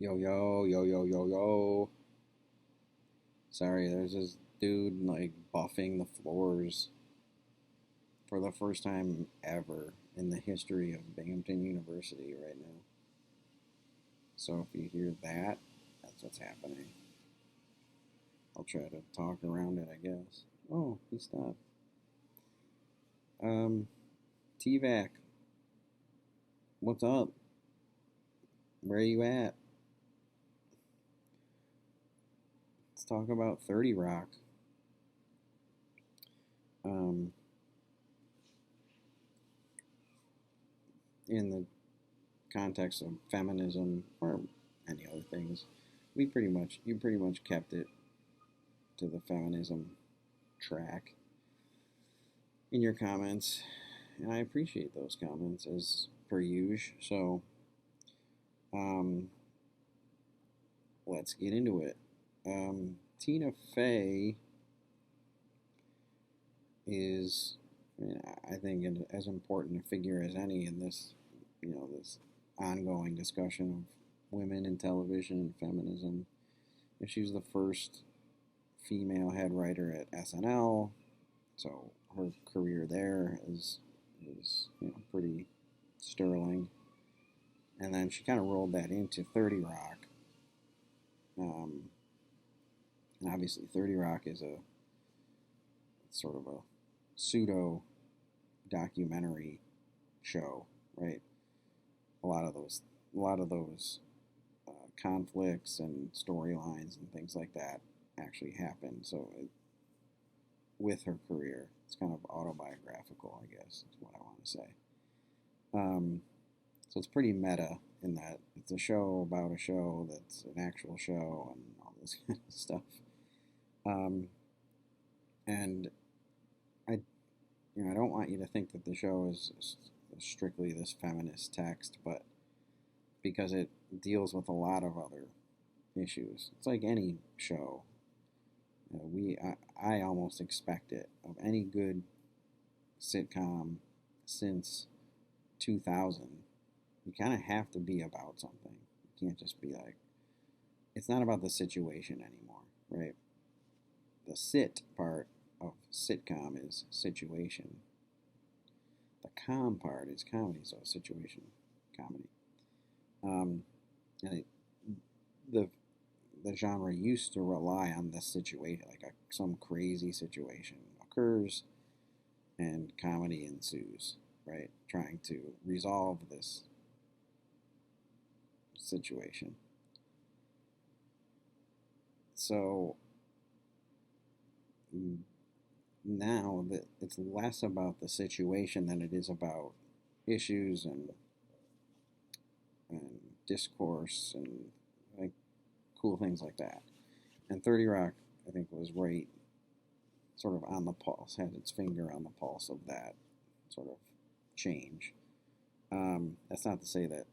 Yo, yo, yo, yo, yo, yo. Sorry, there's this dude like buffing the floors for the first time ever in the history of Binghamton University right now. So if you hear that, that's what's happening. I'll try to talk around it, I guess. Oh, he stopped. Um, TVAC, what's up? Where are you at? Let's talk about 30 Rock. Um, in the context of feminism or any other things, you pretty much kept it to the feminism track in your comments, and I appreciate those comments as per usual. So, um, let's get into it. Tina Fey is, I mean, I think, as important a figure as any in this, this ongoing discussion of women in television and feminism. And she's the first female head writer at SNL, so her career there is pretty sterling. And then she kind of rolled that into 30 Rock. Um, and obviously, 30 Rock is a sort of a pseudo documentary show, right? A lot of those conflicts and storylines and things like that actually happen. So, with her career, it's kind of autobiographical, I guess, is what I want to say. Um, so it's pretty meta in that it's a show about a show that's an actual show and all this kind of stuff. Um, and I, I don't want you to think that the show is strictly this feminist text, but because it deals with a lot of other issues. It's like any show. I almost expect it of any good sitcom since 2000. You kind of have to be about something. You can't just be like, it's not about the situation anymore, right? The sit part of sitcom is situation. The com part is comedy, so situation comedy. Um, and the the genre used to rely on this situation, like some crazy situation occurs and comedy ensues, right? Trying to resolve this situation. So now that it's less about the situation than it is about issues and discourse and like cool things like that. And 30 Rock, I think, was right sort of on the pulse, had its finger on the pulse of that sort of change. That's not to say that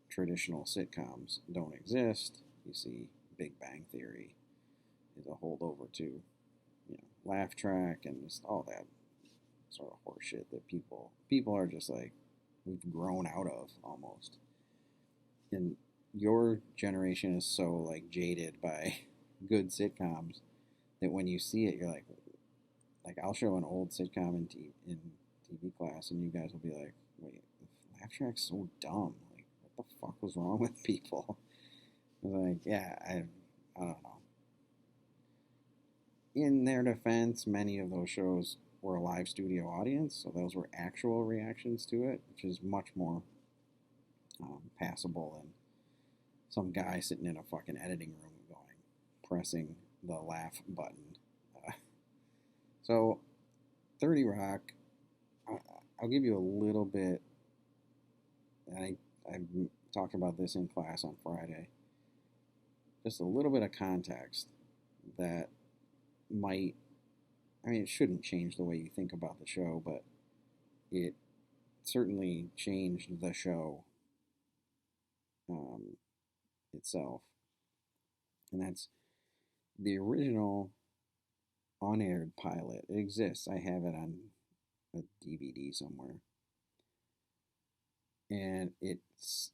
traditional sitcoms don't exist. You see, Big Bang Theory is a holdover to, Laugh Track and just all that sort of horseshit that people are just like we've grown out of almost. And your generation is so like jaded by good sitcoms that when you see it, you're like I'll show an old sitcom in TV class, and you guys will be like, wait, Laugh Track's so dumb. Like, what the fuck was wrong with people? I was like, yeah, I don't know. In their defense, many of those shows were a live studio audience, so those were actual reactions to it, which is much more passable than some guy sitting in a fucking editing room going, pressing the laugh button. Uh, so, 30 Rock, I'll give you a little bit, and I talked about this in class on Friday, just a little bit of context that might, I mean, it shouldn't change the way you think about the show, but it certainly changed the show um, itself. And that's the original unaired pilot. It exists. I have it on a DVD somewhere. And it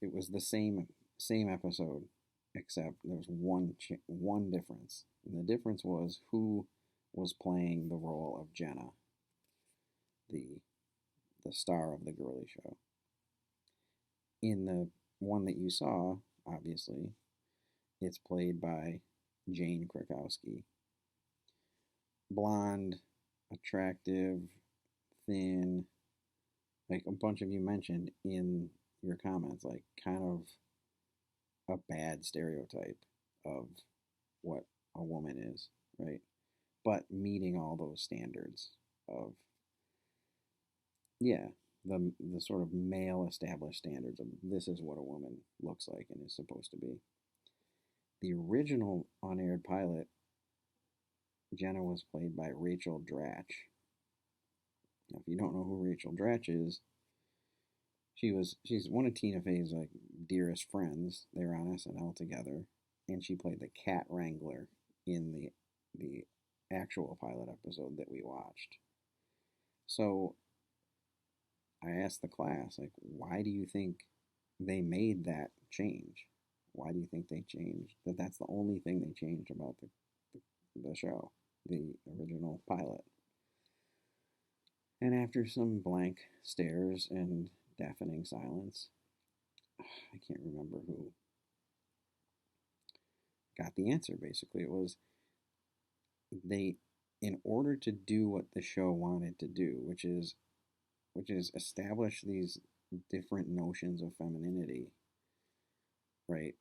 was the same episode except there was one difference, and the difference was who was playing the role of Jenna, the star of the girly show. In the one that you saw, obviously, it's played by Jane Krakowski. Blonde, attractive, thin, like a bunch of you mentioned in your comments, like kind of a bad stereotype of what a woman is, right? But meeting all those standards of, yeah, the sort of male established standards of this is what a woman looks like and is supposed to be. The original unaired pilot, Jenna was played by Rachel Dratch. Now, if you don't know who Rachel Dratch is, she's one of Tina Fey's like dearest friends. They were on SNL together, and she played the cat wrangler in the actual pilot episode that we watched. So I asked the class, like, why do you think they made that change? Why do you think they changed that? That's the only thing they changed about the show, the original pilot. And after some blank stares and deafening silence, I can't remember who got the answer. Basically, it was they, in order to do what the show wanted to do, which is establish these different notions of femininity, right?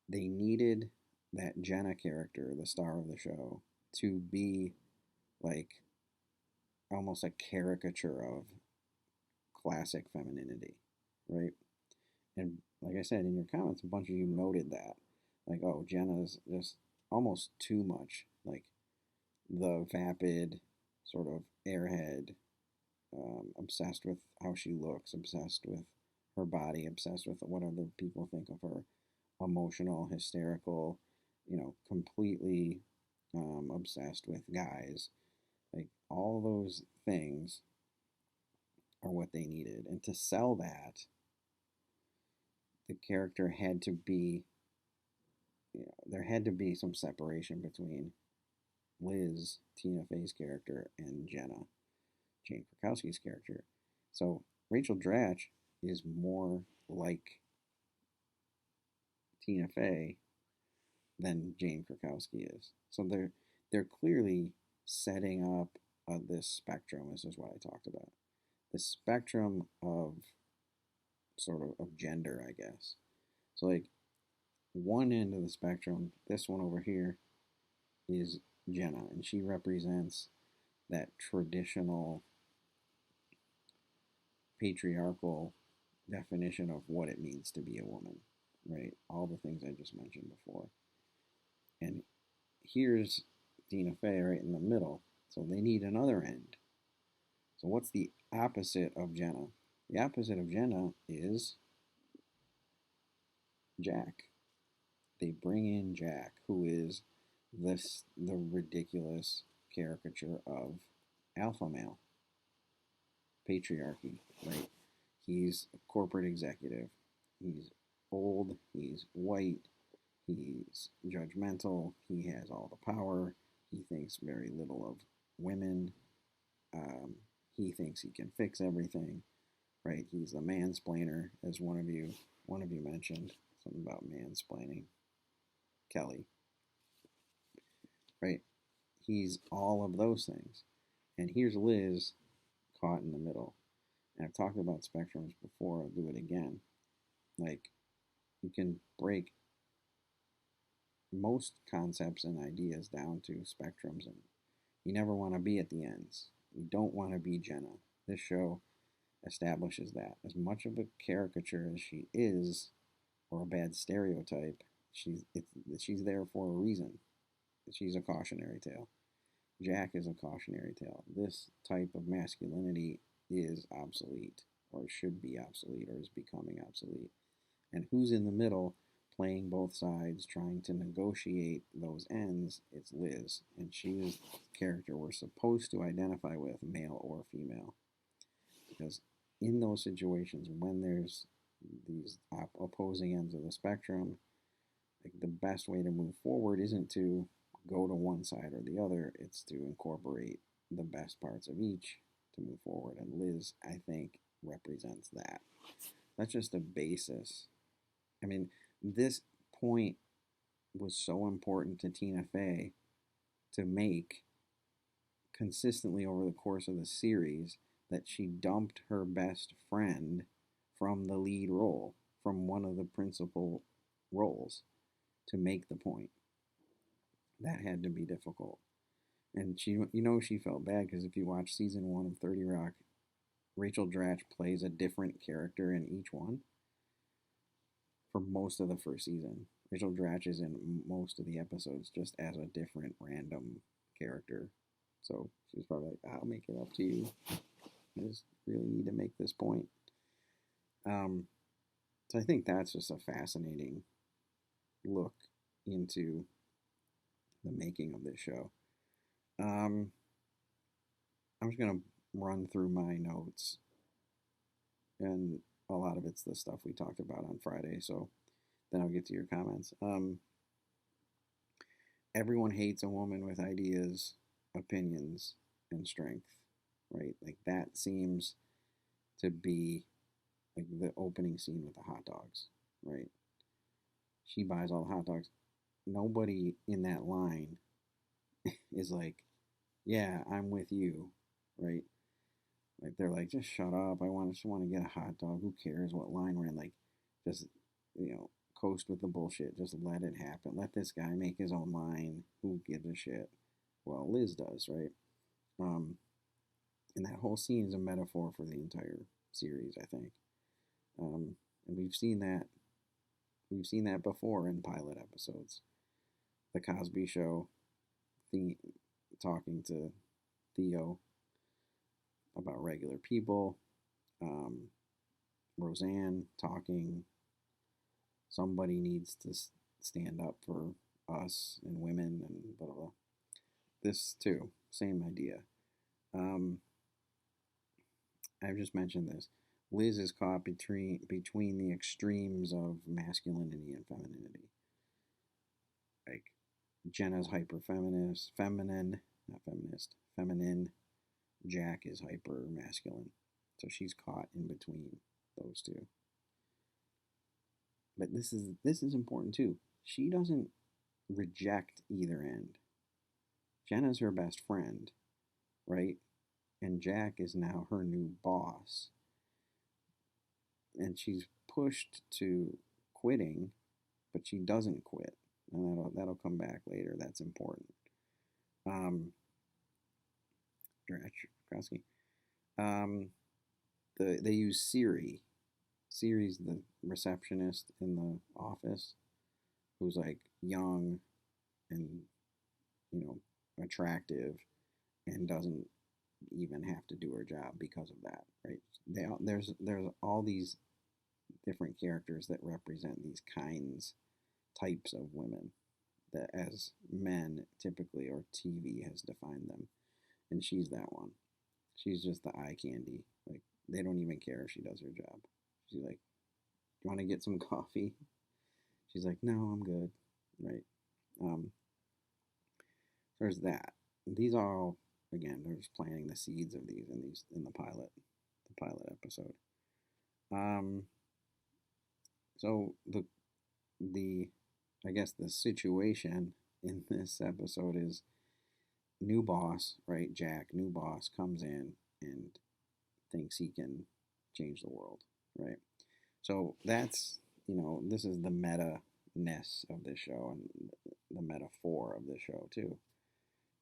They needed that Jenna character, the star of the show, to be like almost a caricature of classic femininity, right? And like I said in your comments, a bunch of you noted that. Like, oh, Jenna's just almost too much like the vapid sort of airhead, obsessed with how she looks, obsessed with her body, obsessed with what other people think of her, emotional, hysterical, completely obsessed with guys. Like, all those things are what they needed. And to sell that, the character had to be, there had to be some separation between Liz, Tina Fey's character, and Jenna, Jane Krakowski's character. So Rachel Dratch is more like Tina Fey than Jane Krakowski is. So they're clearly setting up this spectrum. This is what I talked about. The spectrum of sort of gender, I guess. So like one end of the spectrum, this one over here, is Jenna, and she represents that traditional patriarchal definition of what it means to be a woman, right? All the things I just mentioned before. And here's Tina Fey right in the middle. So they need another end. So what's the opposite of Jenna? The opposite of Jenna is Jack. They bring in Jack, who is the ridiculous caricature of alpha male patriarchy, right? He's a corporate executive. He's old. He's white. He's judgmental. He has all the power. He thinks very little of women. He thinks he can fix everything, right? He's the mansplainer, as one of you mentioned something about mansplaining. Kelly, right? He's all of those things. And here's Liz caught in the middle. And I've talked about spectrums before, I'll do it again. Like, you can break most concepts and ideas down to spectrums, and you never want to be at the ends. You don't want to be Jenna. This show establishes that. As much of a caricature as she is, or a bad stereotype, she's there for a reason. She's a cautionary tale. Jack is a cautionary tale. This type of masculinity is obsolete, or should be obsolete, or is becoming obsolete. And who's in the middle, playing both sides, trying to negotiate those ends? It's Liz. And she is the character we're supposed to identify with, male or female. Because in those situations, when there's these opposing ends of the spectrum, like the best way to move forward isn't to go to one side or the other. It's to incorporate the best parts of each to move forward. And Liz, I think, represents that. That's just a basis. I mean, this point was so important to Tina Fey to make consistently over the course of the series that she dumped her best friend from the lead role, from one of the principal roles, to make the point. That had to be difficult. And she felt bad because if you watch season 1 of 30 Rock, Rachel Dratch plays a different character in each one for most of the first season. Rachel Dratch is in most of the episodes just as a different random character. So she was probably like, I'll make it up to you. I just really need to make this point. So I think that's just a fascinating look into the making of this show. I'm just going to run through my notes, and a lot of it's the stuff we talked about on Friday, so then I'll get to your comments. Everyone hates a woman with ideas, opinions, and strength, right? Like that seems to be like the opening scene with the hot dogs, right? She buys all the hot dogs. Nobody in that line is like, yeah, I'm with you, right? Like they're like, just shut up. Just want to get a hot dog. Who cares what line we're in? Like, just coast with the bullshit. Just let it happen. Let this guy make his own line. Who gives a shit? Well, Liz does, right? And that whole scene is a metaphor for the entire series, I think. And we've seen that. We've seen that before in pilot episodes. The Cosby Show, talking to Theo about regular people. Roseanne talking. Somebody needs to stand up for us and women and blah blah blah. This too, same idea. I've just mentioned this. Liz is caught between the extremes of masculinity and femininity. Like Jenna's hyper feminine, not feminist, feminine. Jack is hyper masculine. So she's caught in between those two. But this is important too. She doesn't reject either end. Jenna's her best friend, right? And Jack is now her new boss. And she's pushed to quitting, but she doesn't quit. And that'll come back later. That's important. Dratch, they use Siri. Siri's the receptionist in the office, who's like young and attractive, and doesn't even have to do her job because of that, right? There's all these different characters that represent these types of women that as men typically, or TV has defined them, and she's that one. She's just the eye candy. Like they don't even care if she does her job. She's like, "You want to get some coffee?" She's like, "No, I'm good." Right. There's that. These are all, again, they're just planting the seeds of these in the pilot episode. So the I guess the situation in this episode is new boss, right? Jack, new boss, comes in and thinks he can change the world, right? So that's, this is the meta-ness of this show and the metaphor of this show too.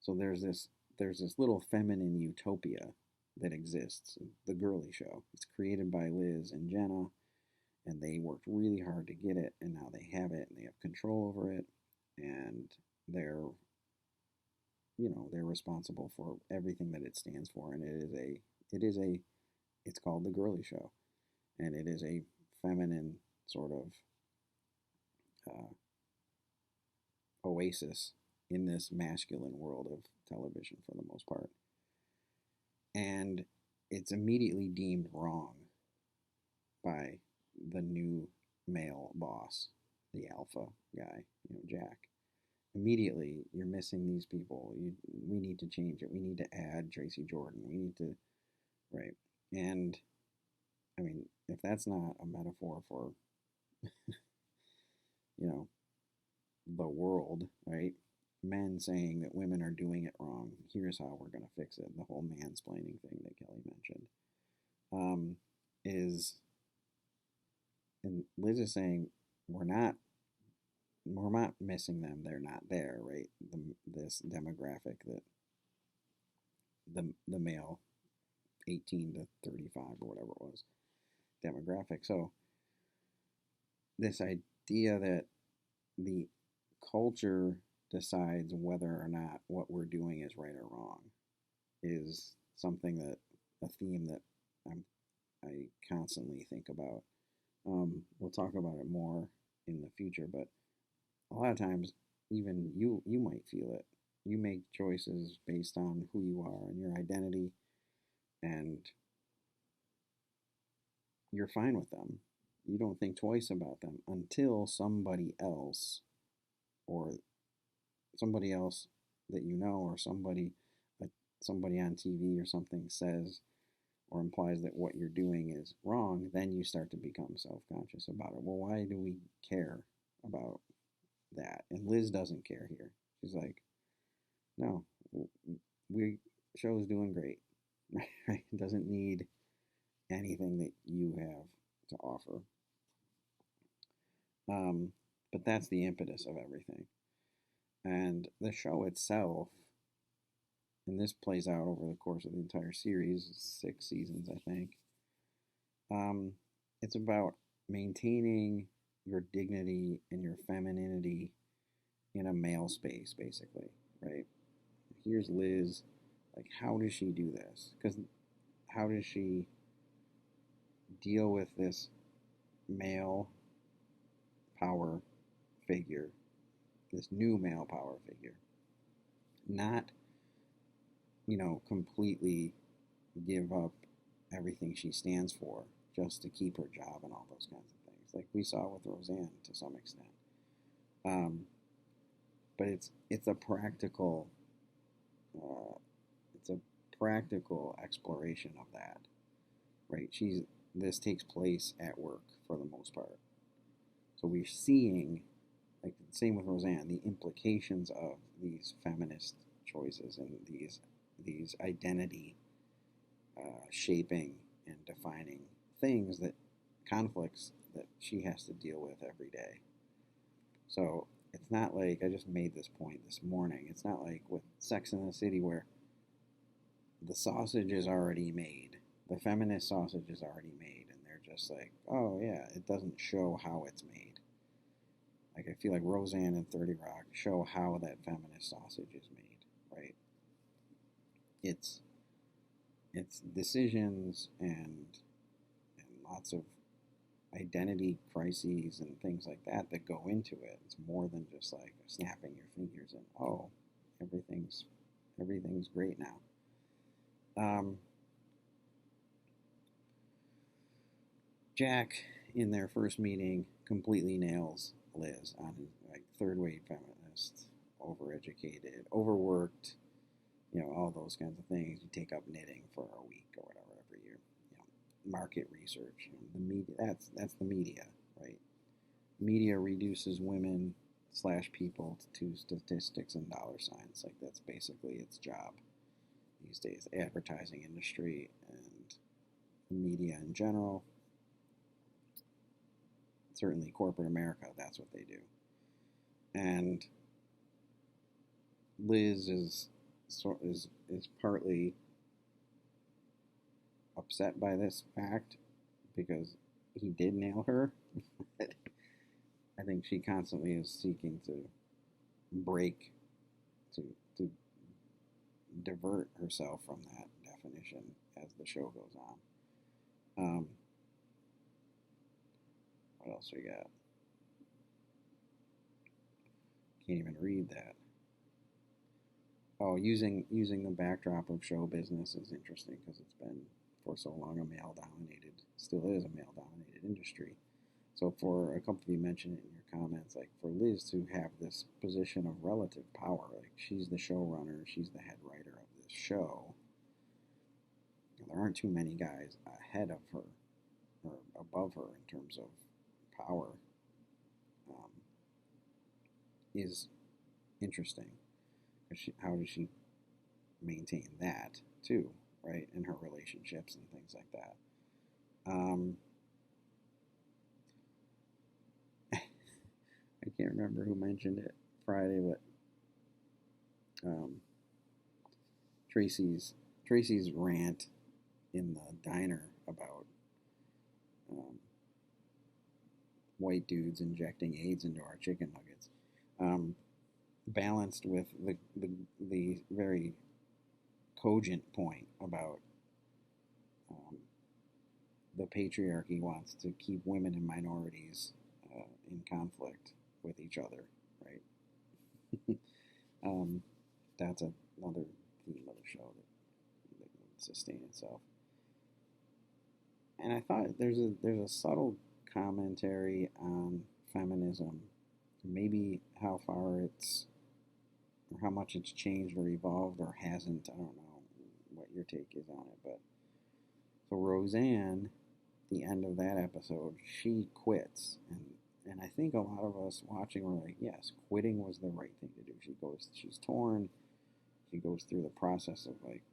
So there's this little feminine utopia that exists, the Girly Show. It's created by Liz and Jenna, and they worked really hard to get it, and now they have it, and they have control over it, and they're responsible for everything that it stands for, and it's called the Girly Show, and it is a feminine sort of oasis in this masculine world of television for the most part. And it's immediately deemed wrong by the new male boss, the alpha guy, Jack. Immediately, you're missing these people. We need to change it. We need to add Tracy Jordan. We need to, right? And I mean, if that's not a metaphor for, you know, the world, right? Men saying that women are doing it wrong. Here's how we're going to fix it. The whole mansplaining thing that Kelly mentioned is, and Liz is saying we're not missing them. They're not there, right? This demographic that the male 18 to 35 or whatever it was demographic. So this idea that the culture decides whether or not what we're doing is right or wrong is something that a theme that I constantly think about. We'll talk about it more in the future, but a lot of times, even you might feel it. You make choices based on who you are and your identity, and you're fine with them. You don't think twice about them until or somebody else that you know, or somebody on TV or something says or implies that what you're doing is wrong. Then you start to become self-conscious about it. Well, why do we care about that? And Liz doesn't care here. She's like, no, we show's doing great. Right? It doesn't need anything that you have to offer. But that's the impetus of everything. And the show itself, and this plays out over the course of the entire series, 6 seasons, I think. It's about maintaining your dignity and your femininity in a male space, basically, right? Here's Liz. Like, how does she do this? Because how does she deal with this male power figure, this new male power figure? Not, completely give up everything she stands for just to keep her job and all those kinds of things, like we saw with Roseanne to some extent. Um, but it's a practical it's a practical exploration of that, right? This takes place at work for the most part, so we're seeing, like, same with Roseanne, the implications of these feminist choices and these identity shaping and defining things, that conflicts that she has to deal with every day. So it's not like, I just made this point this morning, it's not like with Sex in the City where the sausage is already made, the feminist sausage is already made, and they're just like, oh yeah, it doesn't show how it's made. Like, I feel like Roseanne and 30 Rock show how that feminist sausage is made, right? It's decisions and lots of identity crises and things like that go into it. It's more than just like snapping your fingers and, oh, everything's great now. Jack, in their first meeting, completely nails Liz on his, like, third wave feminist, overeducated, overworked, all those kinds of things. You take up knitting for a week or whatever every year. Market research. The media. That's the media, right? Media reduces women / people to statistics and dollar signs. Like, that's basically its job these days. The advertising industry and the media in general. Certainly, corporate America. That's what they do. And Liz is partly upset by this fact because he did nail her. I think she constantly is seeking to break, to to divert herself from that definition as the show goes on. What else we got? Can't even read that. Oh, using the backdrop of show business is interesting because it's been for so long a male-dominated, still is a male-dominated industry. So for a couple of you mentioned it in your comments, like for Liz to have this position of relative power, like she's the showrunner, she's the head writer of this show. There aren't too many guys ahead of her or above her in terms of power. Um, is interesting. How does she maintain that too, right? In her relationships and things like that. I can't remember who mentioned it Friday, but um, Tracy's rant in the diner about um, white dudes injecting AIDS into our chicken nuggets, balanced with the very cogent point about um, the patriarchy wants to keep women and minorities in conflict with each other, right? um, that's another theme of the show that would sustain itself. And I thought there's a subtle commentary on feminism, maybe how far it's or how much it's changed or evolved or hasn't. I don't know what your take is on it, but so Roseanne, the end of that episode, she quits, and I think a lot of us watching were like, yes, quitting was the right thing to do. She's torn. She goes through the process of like,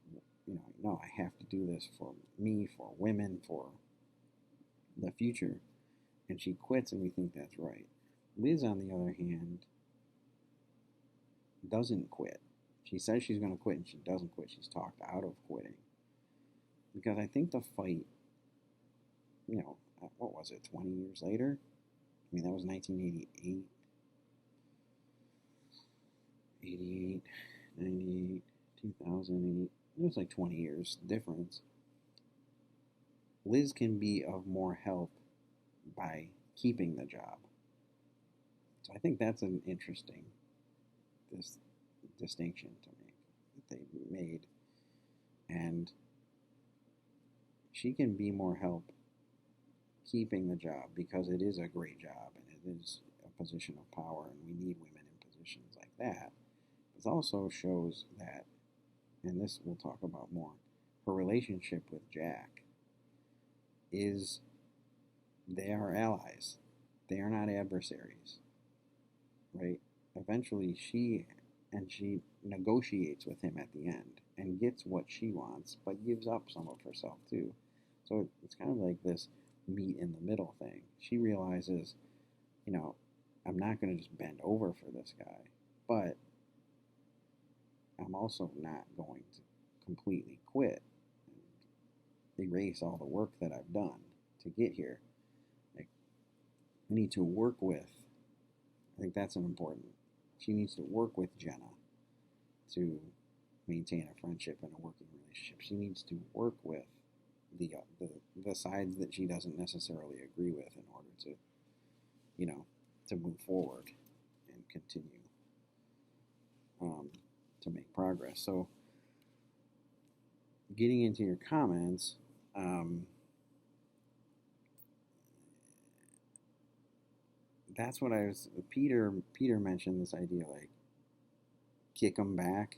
no, I have to do this for me, for women, for the future, and she quits, and we think that's right. Liz, on the other hand, doesn't quit. She says she's going to quit, and she doesn't quit. She's talked out of quitting because I think the fight, what was it, 20 years later? I mean, that was 1988, 88, 98, 2008. It was like 20 years difference. Liz can be of more help by keeping the job. So I think that's an interesting this distinction to make that they made. And she can be more help keeping the job because it is a great job and it is a position of power and we need women in positions like that. It also shows that, and this we'll talk about more, her relationship with Jack is they are allies. They are not adversaries. Right? Eventually she negotiates with him at the end and gets what she wants, but gives up some of herself too. So it's kind of like this meet in the middle thing. She realizes, I'm not going to just bend over for this guy, but I'm also not going to completely quit and erase all the work that I've done to get here. Like, I need to work with, I think that's an important, she needs to work with Jenna to maintain a friendship and a working relationship. She needs to work with the sides that she doesn't necessarily agree with in order to, to move forward and continue to make progress. So, getting into your comments, that's what I was. Peter mentioned this idea like kick them back.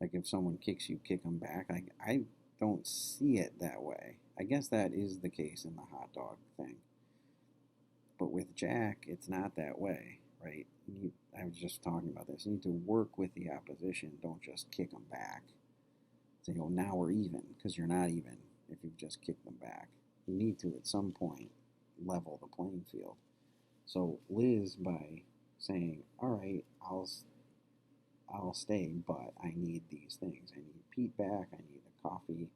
Like if someone kicks you, kick them back. Like I don't see it that way. I guess that is the case in the hot dog thing. But with Jack, it's not that way, right? I was just talking about this. You need to work with the opposition. Don't just kick them back. Say, oh, now we're even, because you're not even if you've just kicked them back. You need to, at some point, level the playing field. So Liz, by saying, all right, I'll stay, but I need these things. I need Pete back. I need the coffee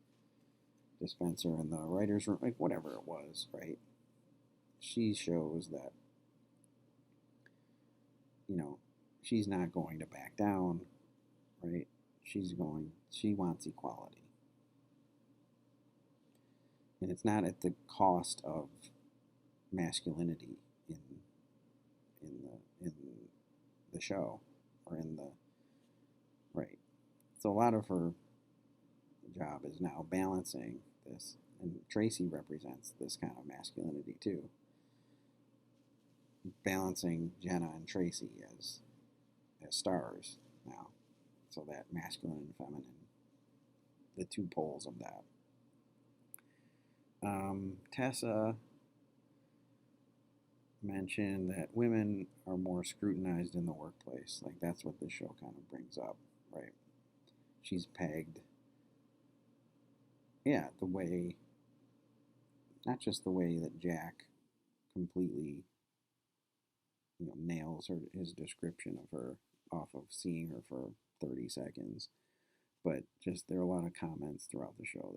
dispenser in the writer's room, like whatever it was, right? She shows that, she's not going to back down, right? She wants equality. And it's not at the cost of masculinity in the show or in the right. So a lot of her job is now balancing this, and Tracy represents this kind of masculinity too. balancing Jenna and Tracy as stars now. So that masculine and feminine, the two poles of that. Tessa mentioned that women are more scrutinized in the workplace. Like, that's what this show kind of brings up, right? She's pegged, yeah, the way, not just the way that Jack completely, nails his description of her off of seeing her for 30 seconds, but just there are a lot of comments throughout the show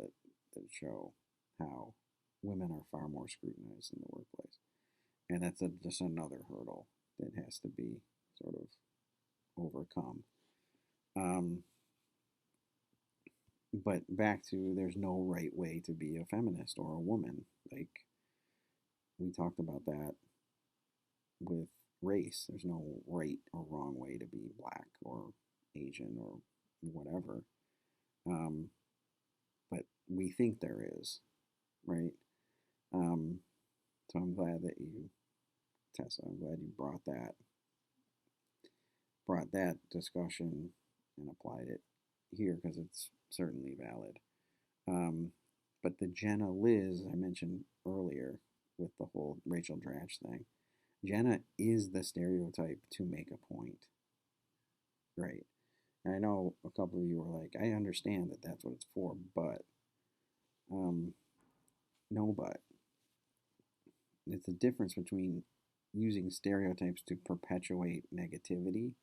that show how women are far more scrutinized in the workplace. And that's just another hurdle that has to be sort of overcome. But back to, there's no right way to be a feminist or a woman. Like, we talked about that with race. There's no right or wrong way to be black or Asian or whatever. But we think there is, right? So I'm glad that you, Tessa, I'm glad you brought that discussion and applied it here, because it's certainly valid. But the Jenna Liz I mentioned earlier with the whole Rachel Dratch thing, Jenna is the stereotype to make a point, right? And I know a couple of you were like, I understand that that's what it's for, but no, but it's a difference between using stereotypes to perpetuate negativity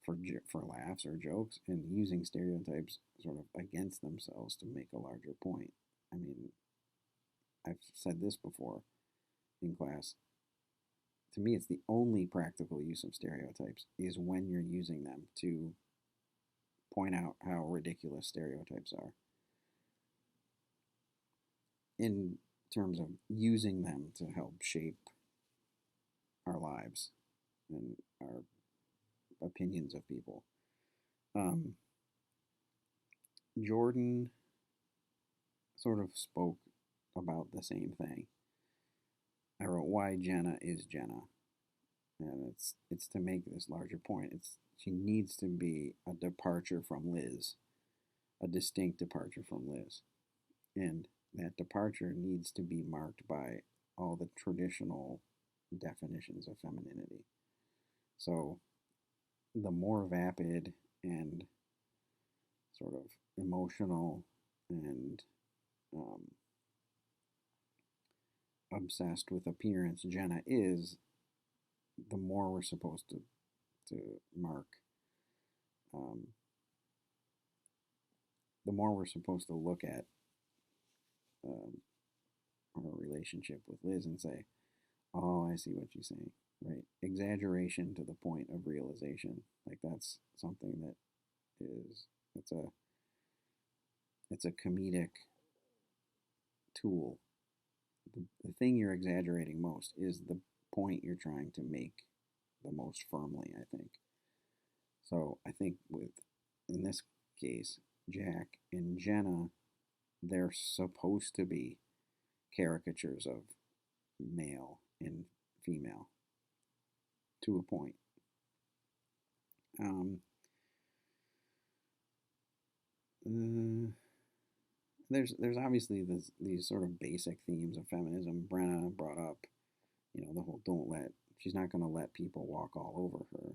for laughs or jokes, and using stereotypes sort of against themselves to make a larger point. I mean, I've said this before in class. To me, it's the only practical use of stereotypes is when you're using them to point out how ridiculous stereotypes are, in terms of using them to help shape our lives and our opinions of people. Jordan sort of spoke about the same thing. I wrote why Jenna is Jenna, and it's to make this larger point. She needs to be a departure from Liz, a distinct departure from Liz, and that departure needs to be marked by all the traditional definitions of femininity. So the more vapid and sort of emotional and obsessed with appearance Jenna is, the more we're supposed to mark, the more we're supposed to look at her relationship with Liz and say, oh, I see what you're saying, right? Exaggeration to the point of realization. Like, that's something that is, it's a comedic tool. The thing you're exaggerating most is the point you're trying to make the most firmly, I think. So I think in this case, Jack and Jenna, they're supposed to be caricatures of male and female to a point. There's obviously these sort of basic themes of feminism. Brenna brought up, the whole she's not going to let people walk all over her,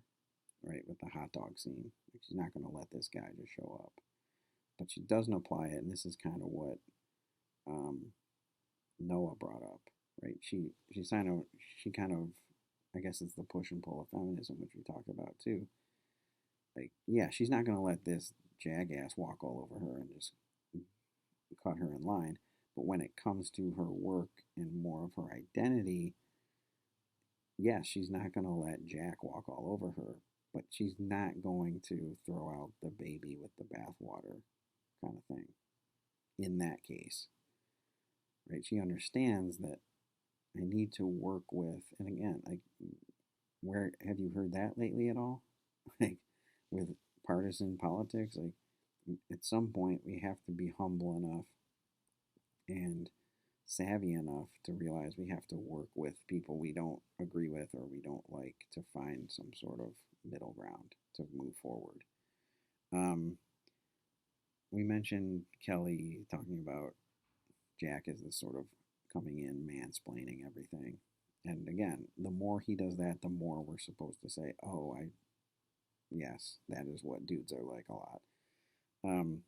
right, with the hot dog scene. She's not going to let this guy just show up. But she doesn't apply it, and this is kind of what Noah brought up, right? She kind of, I guess it's the push and pull of feminism, which we talked about too. Like, yeah, she's not going to let this jackass walk all over her and just cut her in line. But when it comes to her work and more of her identity, yes, she's not going to let Jack walk all over her, but she's not going to throw out the baby with the bathwater kind of thing in that case, right? She understands that I need to work with, and again, like, where have you heard that lately at all? Like, with partisan politics, like, at some point we have to be humble enough and savvy enough to realize we have to work with people we don't agree with or we don't like to find some sort of middle ground to move forward. Um, we mentioned Kelly talking about Jack as this sort of coming in, mansplaining everything. And again, the more he does that, the more we're supposed to say, "Oh, yes, that is what dudes are like a lot." Um,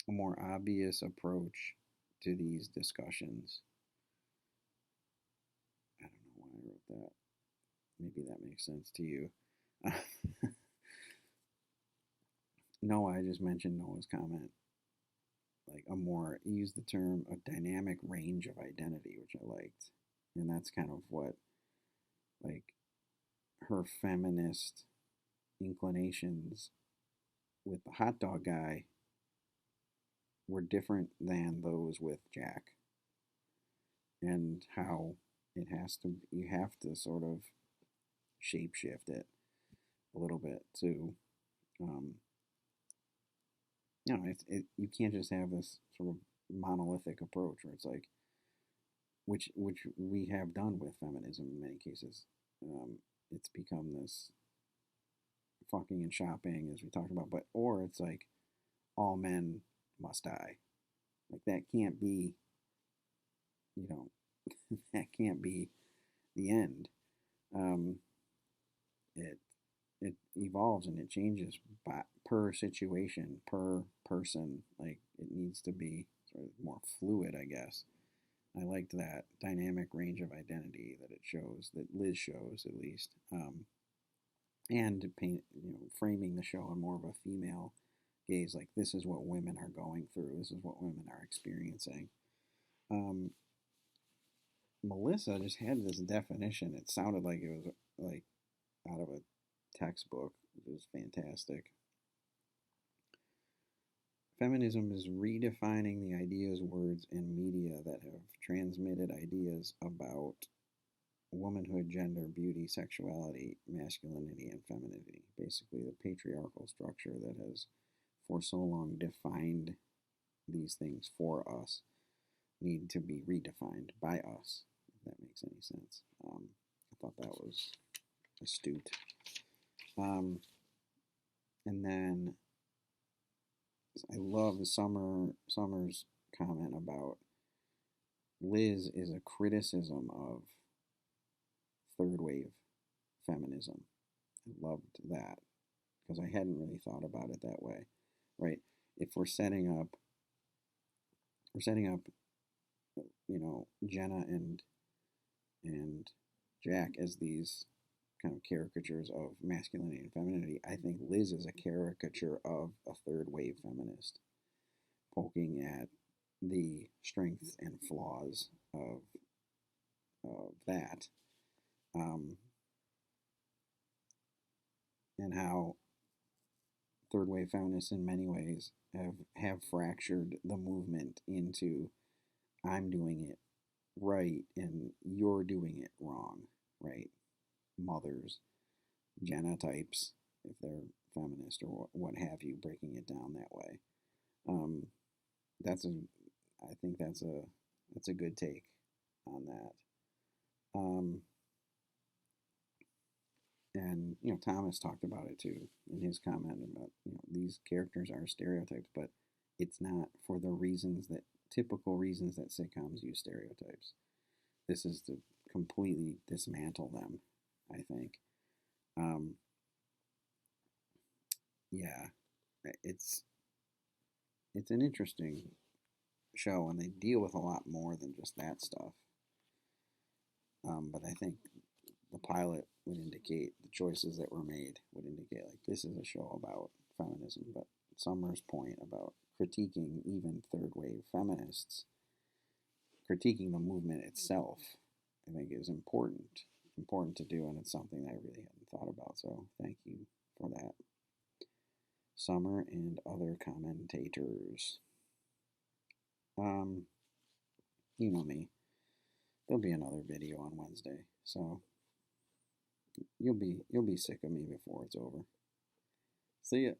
a more obvious approach to these discussions. I don't know why I wrote that. Maybe that makes sense to you. Noah, I just mentioned Noah's comment. Like a more, he used the term a dynamic range of identity, which I liked. And that's kind of what, like, her feminist inclinations with the hot dog guy were different than those with Jack. And how it has to, you have to sort of shapeshift it a little bit to, um, you can't just have this sort of monolithic approach where it's like, which we have done with feminism in many cases. It's become this fucking and shopping, as we talked about, but or it's like all men must die. Like that can't be, you know, that can't be the end. Um, it it evolves and it changes by, per situation, per person. Like it needs to be sort of more fluid, I guess. I liked that dynamic range of identity that it shows, that Liz shows at least, and paint, framing the show in more of a female gaze. Like this is what women are going through. This is what women are experiencing. Um, Melissa just had this definition. It sounded like it was like out of a textbook, which was fantastic. Feminism is redefining the ideas, words, and media that have transmitted ideas about womanhood, gender, beauty, sexuality, masculinity, and femininity. Basically, the patriarchal structure that has for so long defined these things for us need to be redefined by us, if that makes any sense. I thought that was astute. And then I love Summer's comment about Liz is a criticism of third wave feminism. I loved that because I hadn't really thought about it that way, right? If we're setting up, Jenna and Jack as these kind of caricatures of masculinity and femininity. I think Liz is a caricature of a third wave feminist, poking at the strengths and flaws of that, um, and how third wave feminists in many ways have fractured the movement into I'm doing it right and you're doing it wrong, right? Mothers, genotypes, if they're feminist or what have you, breaking it down that way. Um, that's a, I think that's a good take on that. And Thomas talked about it too in his comment about these characters are stereotypes, but it's not for the reasons that typical reasons that sitcoms use stereotypes. This is to completely dismantle them, I think. Um, yeah, it's an interesting show, and they deal with a lot more than just that stuff. But I think the pilot would indicate the choices that were made would indicate like this is a show about feminism. But Summer's point about critiquing even third wave feminists, critiquing the movement itself, I think is important to do, and it's something I really hadn't thought about. So thank you for that, Summer and other commentators. You know me. There'll be another video on Wednesday, so you'll be sick of me before it's over. See ya.